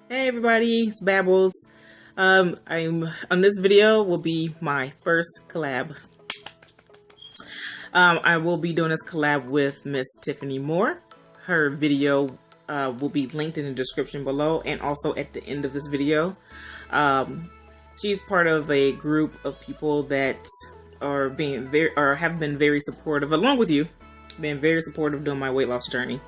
Hey everybody, it's Babbles. I'm on this video will be my first collab. I will be doing this collab with Miss Tiffany Moore. Her video will be linked in the description below and also at the end of this video. She's part of a group of people that are have been very supportive, along with you, been very supportive during my weight loss journey.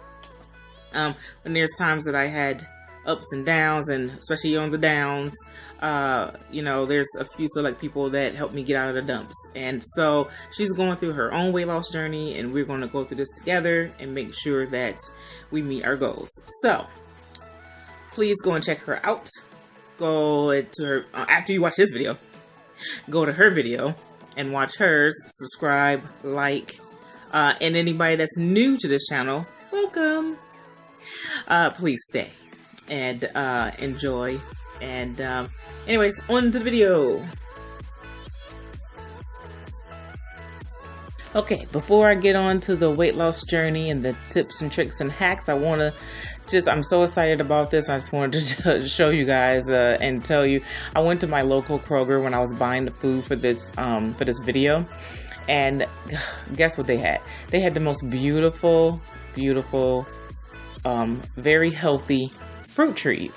And there's times that I had ups and downs, and especially on the downs, there's a few select people that helped me get out of the dumps. And so she's going through her own weight loss journey, and we're going to go through this together and make sure that we meet our goals. So please go and check her out. Go to her after you watch this video. Go to her video and watch hers. Subscribe, like, and anybody that's new to this channel, welcome. Please stay and enjoy. And anyways, on to the video. Okay, before I get on to the weight loss journey and the tips and tricks and hacks, I'm so excited about this. I just wanted to show you guys and tell you, I went to my local Kroger when I was buying the food for this video, and guess what they had? They had the most beautiful, very healthy fruit trees.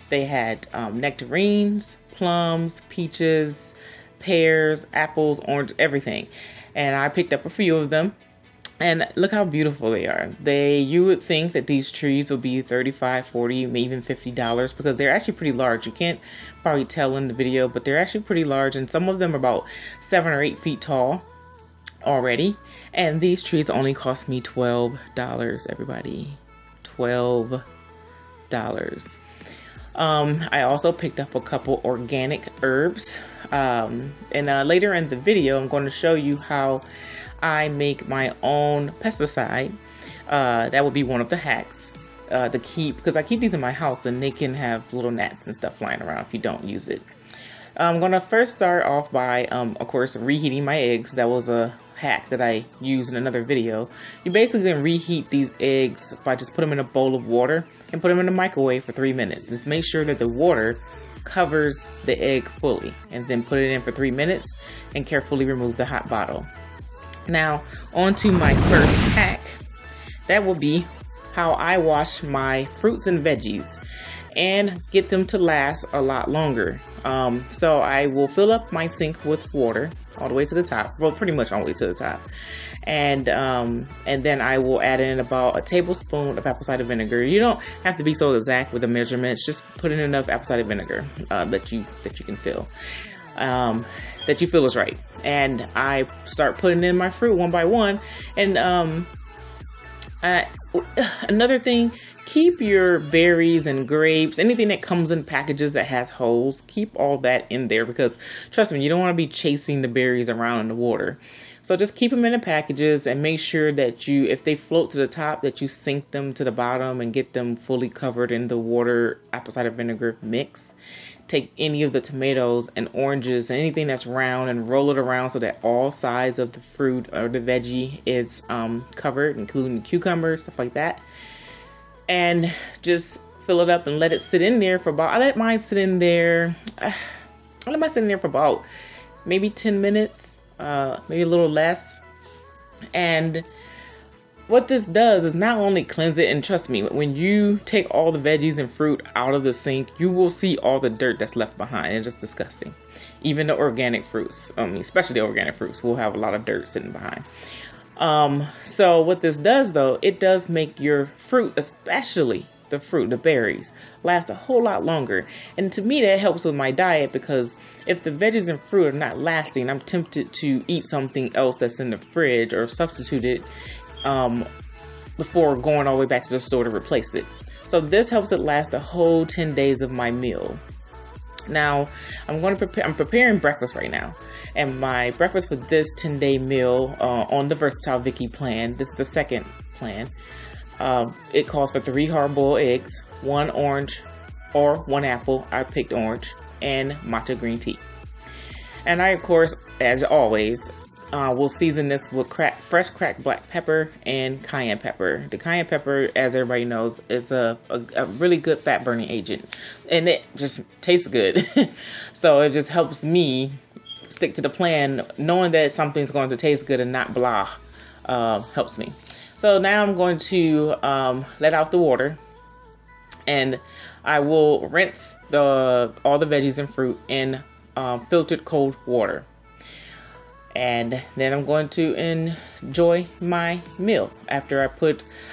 They had nectarines, plums, peaches, pears, apples, orange, everything. And I picked up a few of them, and look how beautiful they are. You would think that these trees would be $35, $40, maybe even $50 because they're actually pretty large. You can't probably tell in the video, but they're actually pretty large, and some of them are about 7 or 8 feet tall already. And these trees only cost me $12, everybody. $12. I also picked up a couple organic herbs, and later in the video I'm going to show you how I make my own pesticide. That would be one of the hacks because I keep these in my house and they can have little gnats and stuff flying around if you don't use it. I'm going to first start off by of course reheating my eggs. That was a hack that I used in another video. You basically can reheat these eggs by just put them in a bowl of water and put them in the microwave for 3 minutes. Just make sure that the water covers the egg fully, and then put it in for 3 minutes and carefully remove the hot bottle. Now on to my first hack. That will be how I wash my fruits and veggies and get them to last a lot longer. So I will fill up my sink with water all the way to the top. Well, pretty much all the way to the top. And then I will add in about a tablespoon of apple cider vinegar. You don't have to be so exact with the measurements. Just put in enough apple cider vinegar that you can feel. That you feel is right. And I start putting in my fruit one by one. And another thing, keep your berries and grapes, anything that comes in packages that has holes, keep all that in there, because trust me, you don't want to be chasing the berries around in the water. So just keep them in the packages and make sure that if they float to the top, that you sink them to the bottom and get them fully covered in the water apple cider vinegar mix. Take any of the tomatoes and oranges and anything that's round and roll it around so that all sides of the fruit or the veggie is covered, including the cucumbers, stuff like that. And just fill it up and let it sit in there for about, I let mine sit in there for about maybe 10 minutes, maybe a little less. And what this does is not only cleanse it, and trust me, when you take all the veggies and fruit out of the sink, you will see all the dirt that's left behind. It's just disgusting. Even the organic fruits, especially the organic fruits, will have a lot of dirt sitting behind. So what this does though, it does make your fruit, especially the berries, last a whole lot longer. And to me, that helps with my diet, because if the veggies and fruit are not lasting, I'm tempted to eat something else that's in the fridge or substitute it before going all the way back to the store to replace it. So this helps it last a whole 10 days of my meal. Now I'm preparing breakfast right now, and my breakfast for this 10-day meal on the Versatile Vicky plan, this is the second plan, it calls for 3 hard-boiled eggs, 1 orange or 1 apple, I picked orange, and matcha green tea. And I, of course, as always, we'll season this with fresh cracked black pepper and cayenne pepper. The cayenne pepper, as everybody knows, is a really good fat burning agent, and it just tastes good. So it just helps me stick to the plan, knowing that something's going to taste good and not blah. Helps me. So now I'm going to let out the water, and I will rinse all the veggies and fruit in filtered cold water. And then I'm going to enjoy my meal after I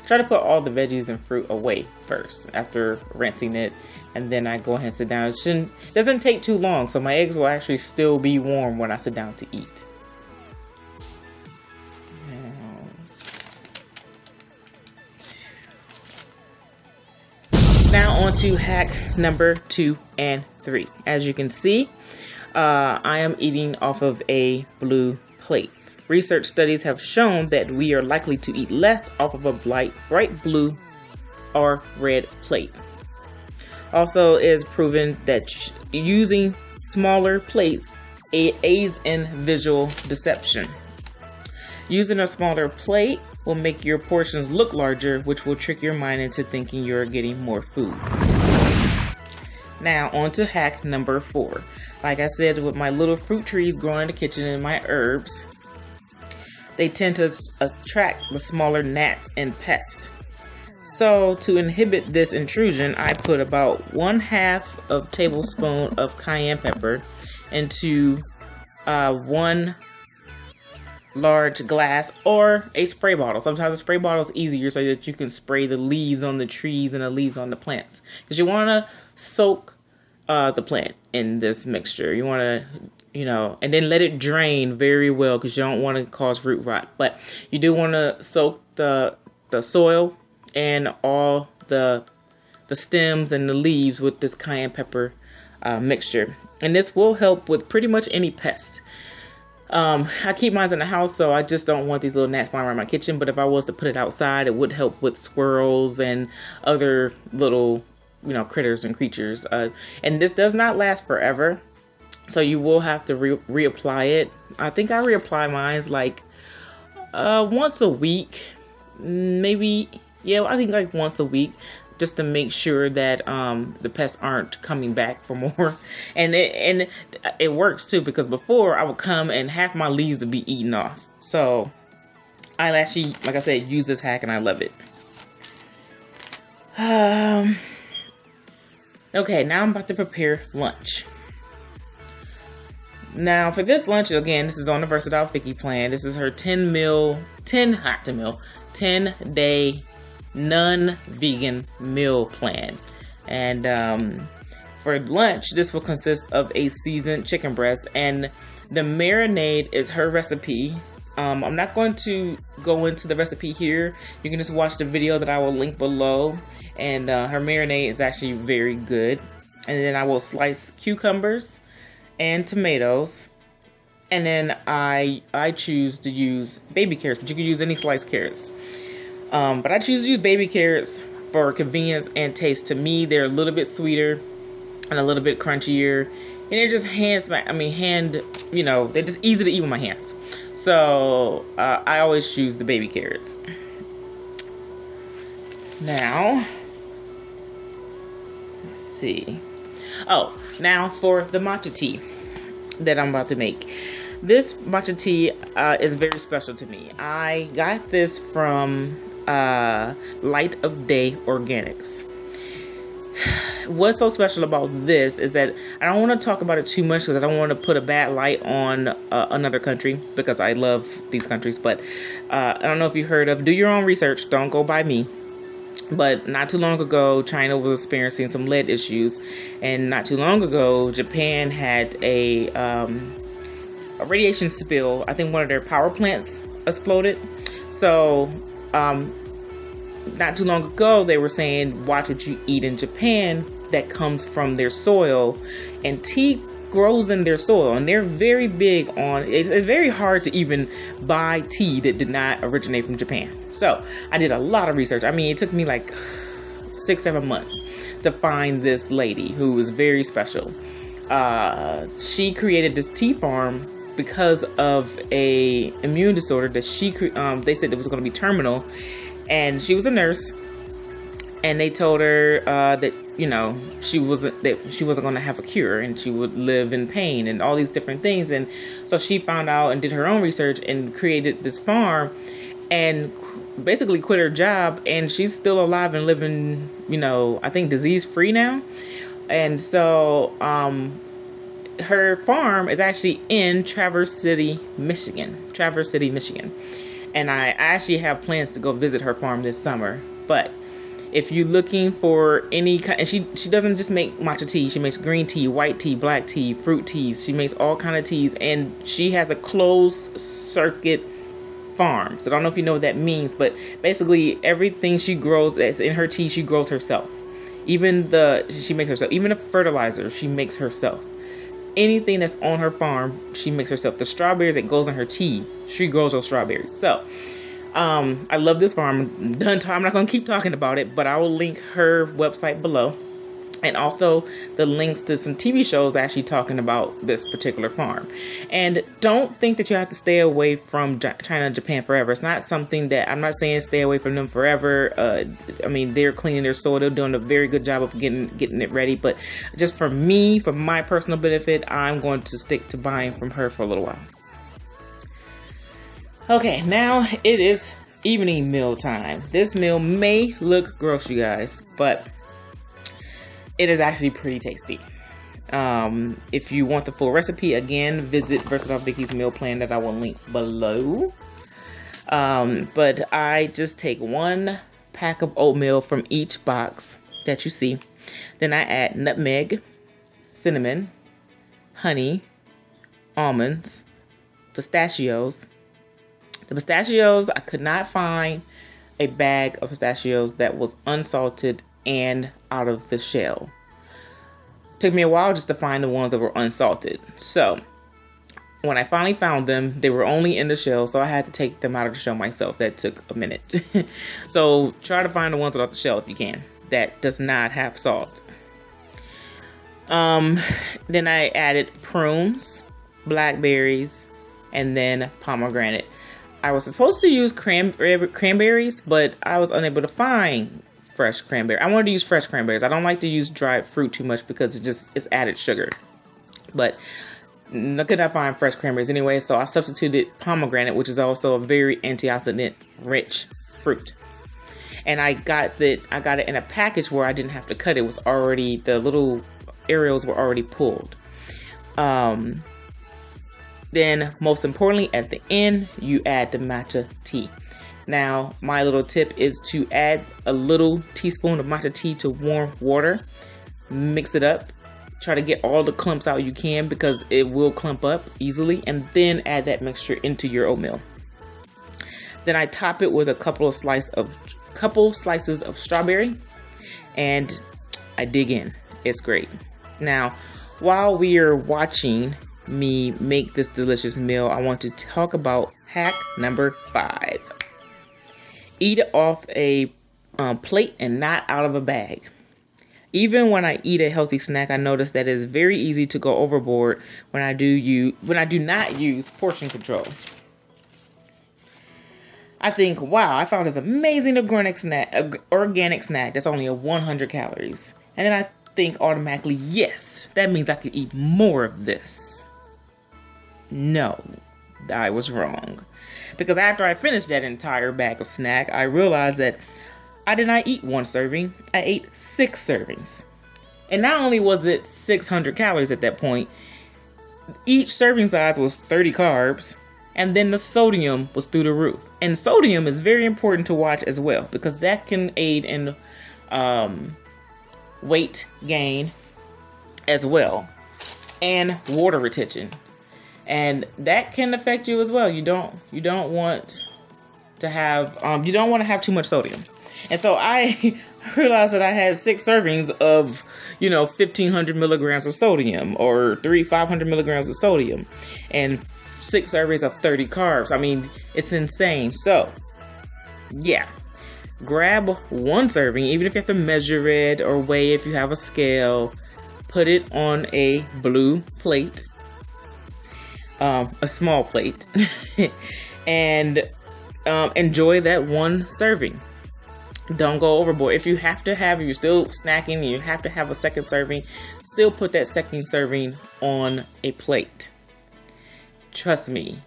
try to put all the veggies and fruit away first after rinsing it. And then I go ahead and sit down. It doesn't take too long, so my eggs will actually still be warm when I sit down to eat. Now on to hack number 2 and 3. As you can see, I am eating off of a blue plate. Research studies have shown that we are likely to eat less off of a bright blue or red plate. Also, it is proven that using smaller plates aids in visual deception. Using a smaller plate will make your portions look larger, which will trick your mind into thinking you're getting more food. Now on to hack number 4. Like I said, with my little fruit trees growing in the kitchen and my herbs, they tend to attract the smaller gnats and pests. So to inhibit this intrusion, I put about 1/2 of tablespoon of cayenne pepper into 1 large glass or a spray bottle. Sometimes a spray bottle is easier so that you can spray the leaves on the trees and the leaves on the plants, because you want to soak the plant in this mixture. You want to, and then let it drain very well, because you don't want to cause root rot. But you do want to soak the soil and all the stems and the leaves with this cayenne pepper mixture. And this will help with pretty much any pest. I keep mine in the house, so I just don't want these little gnats flying around my kitchen. But if I was to put it outside, it would help with squirrels and other little critters and creatures. And this does not last forever, so you will have to reapply it. I think I reapply mine like once a week, maybe. Yeah, I think like once a week, just to make sure that the pests aren't coming back for more. And it works too, because before I would come and half my leaves would be eaten off. So I actually, like I said, use this hack and I love it. Okay, now I'm about to prepare lunch. Now for this lunch, again, this is on the Versatile Vicky plan. This is her 10-day non-vegan meal plan. And for lunch, this will consist of a seasoned chicken breast, and the marinade is her recipe. I'm not going to go into the recipe here. You can just watch the video that I will link below. And her marinade is actually very good. And then I will slice cucumbers and tomatoes. And then I choose to use baby carrots, but you can use any sliced carrots. But I choose to use baby carrots for convenience and taste. To me, they're a little bit sweeter and a little bit crunchier. And they're just they're just easy to eat with my hands. So I always choose the baby carrots. Now, let's see. Oh, now for the matcha tea that I'm about to make. This matcha tea is very special to me. I got this from Light of Day Organics. What's so special about this is that I don't want to talk about it too much, because I don't want to put a bad light on another country, because I love these countries. But I don't know if you heard of, do your own research, don't go by me. But not too long ago, China was experiencing some lead issues, and not too long ago, Japan had a radiation spill. I think one of their power plants exploded. So not too long ago, they were saying, watch what you eat in Japan that comes from their soil. And tea grows in their soil, and they're very big on it's very hard to even buy tea that did not originate from Japan. So I did a lot of research. I mean, it took me like 6-7 months to find this lady who was very special. She created this tea farm because of a immune disorder that they said it was going to be terminal, and she was a nurse, and they told her that she wasn't going to have a cure, and she would live in pain and all these different things. And so she found out and did her own research and created this farm, and basically quit her job, and she's still alive and living, I think disease free now. And so her farm is actually in Traverse City, Michigan. And I actually have plans to go visit her farm this summer. But if you're looking for any kind, and she doesn't just make matcha tea, she makes green tea, white tea, black tea, fruit teas. She makes all kind of teas, and she has a closed circuit farm. So I don't know if you know what that means, but basically everything she grows that's in her tea, she grows herself. She makes herself. Even the fertilizer, she makes herself. Anything that's on her farm, she makes herself. The strawberries that goes in her tea, she grows those strawberries. So I love this farm. I'm not going to keep talking about it, but I will link her website below, and also the links to some TV shows actually talking about this particular farm. And don't think that you have to stay away from China and Japan forever. It's not something that, I'm not saying stay away from them forever. They're cleaning their soil. They're doing a very good job of getting it ready. But just for me, for my personal benefit, I'm going to stick to buying from her for a little while. Okay, now it is evening meal time. This meal may look gross, you guys, but it is actually pretty tasty. If you want the full recipe, again, visit Versatile Vicky's meal plan that I will link below. But I just take 1 pack of oatmeal from each box that you see. Then I add nutmeg, cinnamon, honey, almonds, pistachios. The pistachios, I could not find a bag of pistachios that was unsalted and out of the shell. It took me a while just to find the ones that were unsalted. So when I finally found them, they were only in the shell, so I had to take them out of the shell myself. That took a minute. So try to find the ones without the shell if you can. That does not have salt. Then I added prunes, blackberries, and then pomegranate. I was supposed to use cranberries, but I was unable to find fresh cranberry. I wanted to use fresh cranberries. I don't like to use dried fruit too much because it's added sugar. But I could not find fresh cranberries anyway, so I substituted pomegranate, which is also a very antioxidant rich fruit. And I got it in a package where I didn't have to cut it. It was already, the little areas were already pulled. Then most importantly, at the end, you add the matcha tea. Now, my little tip is to add a little teaspoon of matcha tea to warm water. Mix it up. Try to get all the clumps out you can because it will clump up easily. And then add that mixture into your oatmeal. Then I top it with a couple slices of strawberry. And I dig in. It's great. Now, while we are watching me make this delicious meal, I want to talk about hack number 5. Eat it off a plate and not out of a bag. Even when I eat a healthy snack, I notice that it is very easy to go overboard when I do not use portion control. I think, wow, I found this amazing organic snack that's only 100 calories. And then I think automatically, yes, that means I could eat more of this. No, I was wrong. Because after I finished that entire bag of snack, I realized that I did not eat 1 serving, I ate 6 servings. And not only was it 600 calories at that point, each serving size was 30 carbs, and then the sodium was through the roof. And sodium is very important to watch as well, because that can aid in weight gain as well, and water retention. And that can affect you as well. You don't want to have too much sodium. And so I realized that I had 6 servings of, 1,500 milligrams of sodium, or 500 milligrams of sodium, and 6 servings of 30 carbs. I mean, it's insane. So, yeah, grab 1 serving, even if you have to measure it or weigh if you have a scale. Put it on a blue plate. a small plate, and enjoy that one serving. Don't go overboard. If you have to have, you're still snacking and you have to have a second serving, still put that second serving on a plate. Trust me,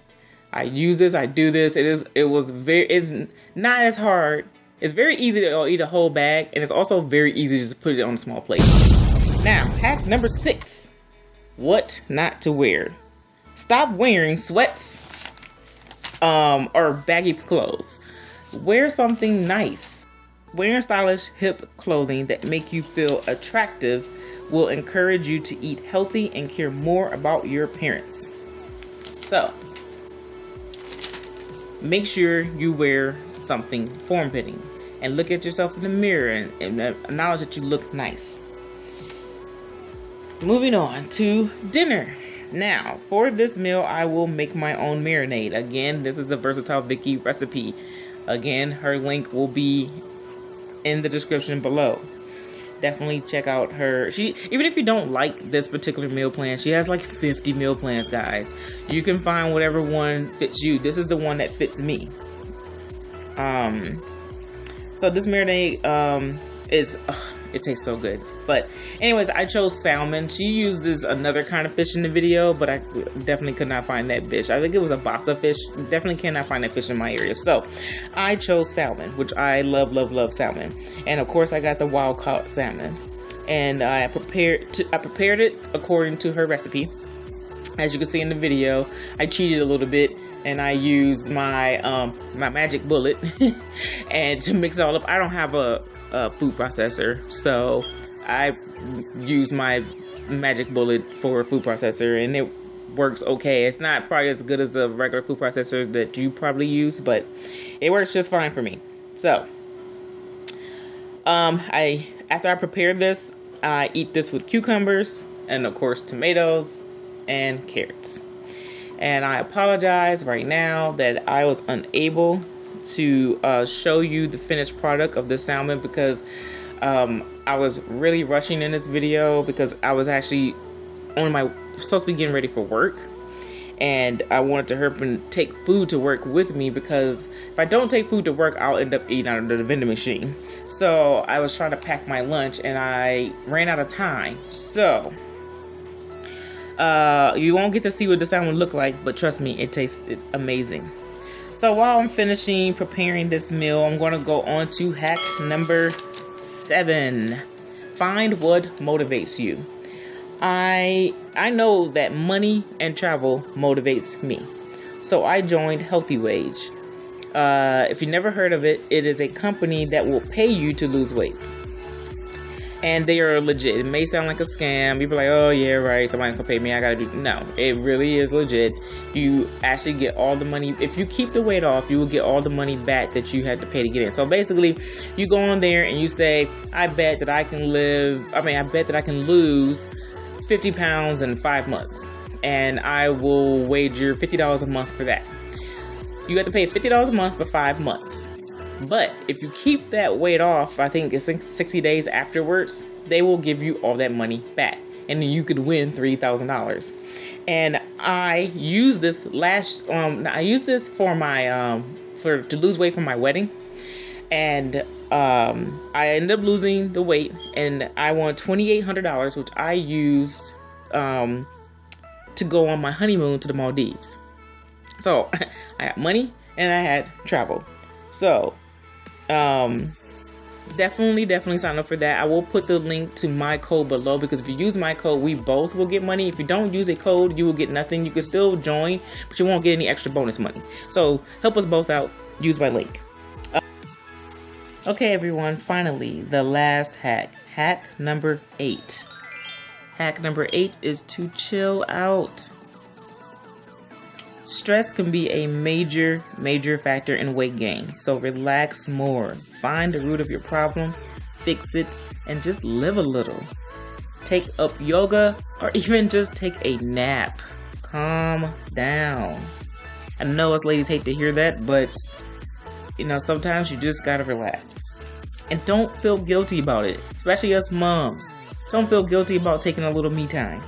I use this, I do this. It's not as hard. It's very easy to eat a whole bag, and it's also very easy to just put it on a small plate. Now, hack number 6, what not to wear. Stop wearing sweats or baggy clothes. Wear something nice. Wearing stylish, hip clothing that make you feel attractive will encourage you to eat healthy and care more about your appearance. So, make sure you wear something form-fitting and look at yourself in the mirror and acknowledge that you look nice. Moving on to dinner. Now, for this meal, I will make my own marinade. Again, this is a versatile Vicky recipe. Again, her link will be in the description below. Definitely check out her. Even if you don't like this particular meal plan, she has like 50 meal plans, guys. You can find whatever one fits you. This is the one that fits me. So this marinade it tastes so good. But anyways, I chose salmon. She uses another kind of fish in the video, but I definitely could not find that fish. I think it was a basa fish. Definitely cannot find that fish in my area. So I chose salmon, which I love salmon. And of course I got the wild caught salmon. And I prepared it according to her recipe. As you can see in the video, I cheated a little bit and I used my my magic bullet and to mix it all up. I don't have a food processor, so I use my magic bullet for a food processor, and it works okay. It's not probably as good as a regular food processor that you probably use, but it works just fine for me. So after I prepare this, I eat this with cucumbers and of course tomatoes and carrots. And I apologize right now that I was unable to show you the finished product of the salmon because I was really rushing in this video because I was actually supposed to be getting ready for work, and I wanted to hurry and take food to work with me, because if I don't take food to work, I'll end up eating out of the vending machine. So I was trying to pack my lunch and I ran out of time. So you won't get to see what the salmon look like, but trust me, it tastes amazing. So while I'm finishing preparing this meal, I'm going to go on to hack number 7. Find what motivates you. I know that money and travel motivates me. So I joined Healthy Wage. If you never heard of it, it is a company that will pay you to lose weight. And they are legit. It may sound like a scam. People are like, oh yeah, right, somebody's gonna pay me, I gotta do. No, it really is legit. You actually get all the money. If you keep the weight off, you will get all the money back that you had to pay to get in. So basically, you go on there and you say, I bet that I can lose 50 pounds in 5 months. And I will wager $50 a month for that. You have to pay $50 a month for 5 months. But if you keep that weight off, I think it's 60 days afterwards, they will give you all that money back. And then you could win $3,000. And I used this for my, to lose weight for my wedding. And I ended up losing the weight, and I won $2,800, which I used to go on my honeymoon to the Maldives. So I had money and I had travel. So definitely sign up for that. I will put the link to my code below, because if you use my code, we both will get money. If you don't use a code, you will get nothing. You can still join, but you won't get any extra bonus money. So help us both out. Use my link. Okay, everyone, finally, the last hack. Hack number 8. Hack number 8 is to chill out. Stress can be a major factor in weight gain. So relax more. Find the root of your problem, fix it, and just live a little. Take up yoga, or even just take a nap. Calm down. I know us ladies hate to hear that, but sometimes you just gotta relax. And don't feel guilty about it, especially us moms. Don't feel guilty about taking a little me time.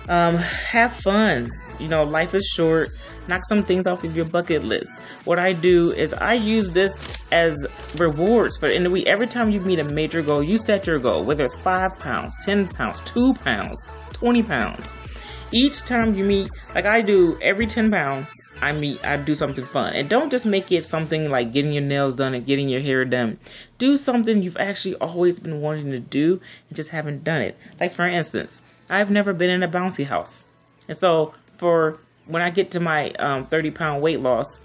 Have fun. Life is short. Knock some things off of your bucket list. What I do is I use this as rewards for the end of the week. Every time you meet a major goal, you set your goal, whether it's 5 pounds, 10 pounds, 2 pounds, 20 pounds. Each time you meet, like I do, every 10 pounds, I do something fun. And don't just make it something like getting your nails done and getting your hair done. Do something you've actually always been wanting to do and just haven't done it. Like for instance, I've never been in a bouncy house. And so for when I get to my 30-pound weight loss,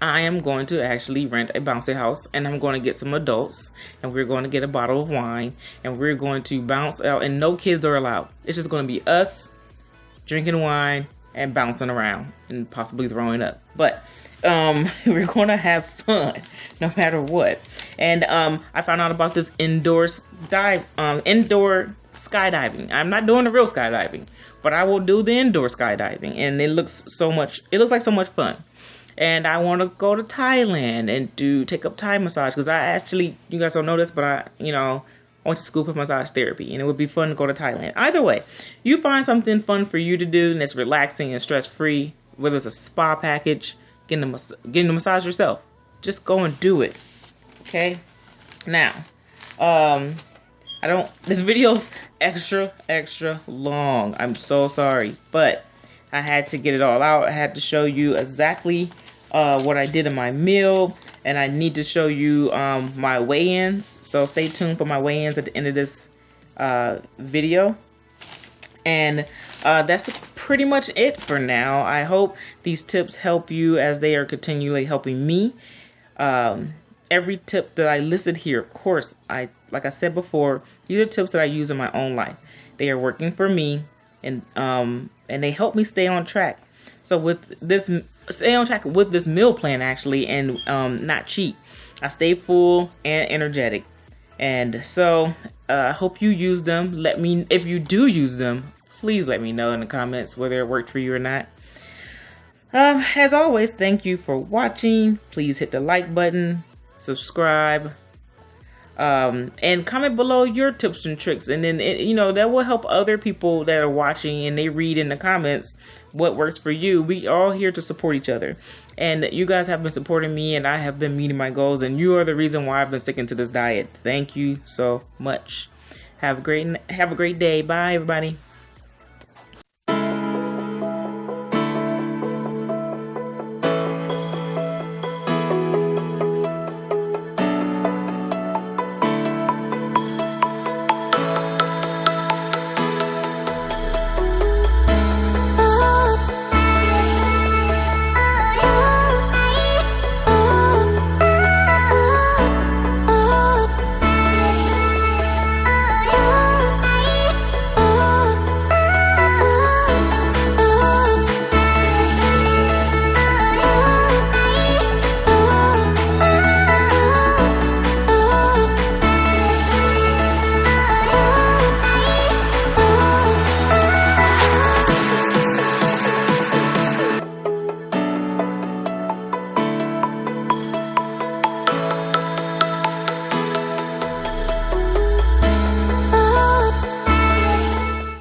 I am going to actually rent a bouncy house, and I'm going to get some adults, and we're going to get a bottle of wine, and we're going to bounce out, and no kids are allowed. It's just going to be us drinking wine and bouncing around and possibly throwing up. But we're going to have fun no matter what. And I found out about this indoor skydiving. I'm not doing the real skydiving, but I will do the indoor skydiving, and it looks like so much fun. And I want to go to Thailand and take up Thai massage, because I actually, you guys don't know this, but I went to school for massage therapy, and it would be fun to go to Thailand. Either way, you find something fun for you to do and that's relaxing and stress-free, whether it's a spa package, getting a massage yourself. Just go and do it. Okay? Now, this video's extra long. I'm so sorry, but I had to get it all out. I had to show you exactly what I did in my meal, and I need to show you my weigh-ins. So stay tuned for my weigh-ins at the end of this video. And that's pretty much it for now. I hope these tips help you as they are continually helping me. Every tip that I listed here, of course, like I said before, these are tips that I use in my own life. They are working for me, and they help me stay on track. So stay on track with this meal plan actually, and not cheat. I stay full and energetic. And so I hope you use them. Let me, if you do use them, please let me know in the comments whether it worked for you or not. As always, thank you for watching. Please hit the like button, subscribe, and comment below your tips and tricks, and then that will help other people that are watching, and they read in the comments what works for you. We are all here to support each other, and you guys have been supporting me, and I have been meeting my goals, and you are the reason why I've been sticking to this diet. Thank you so much. Have a great day. Bye, everybody.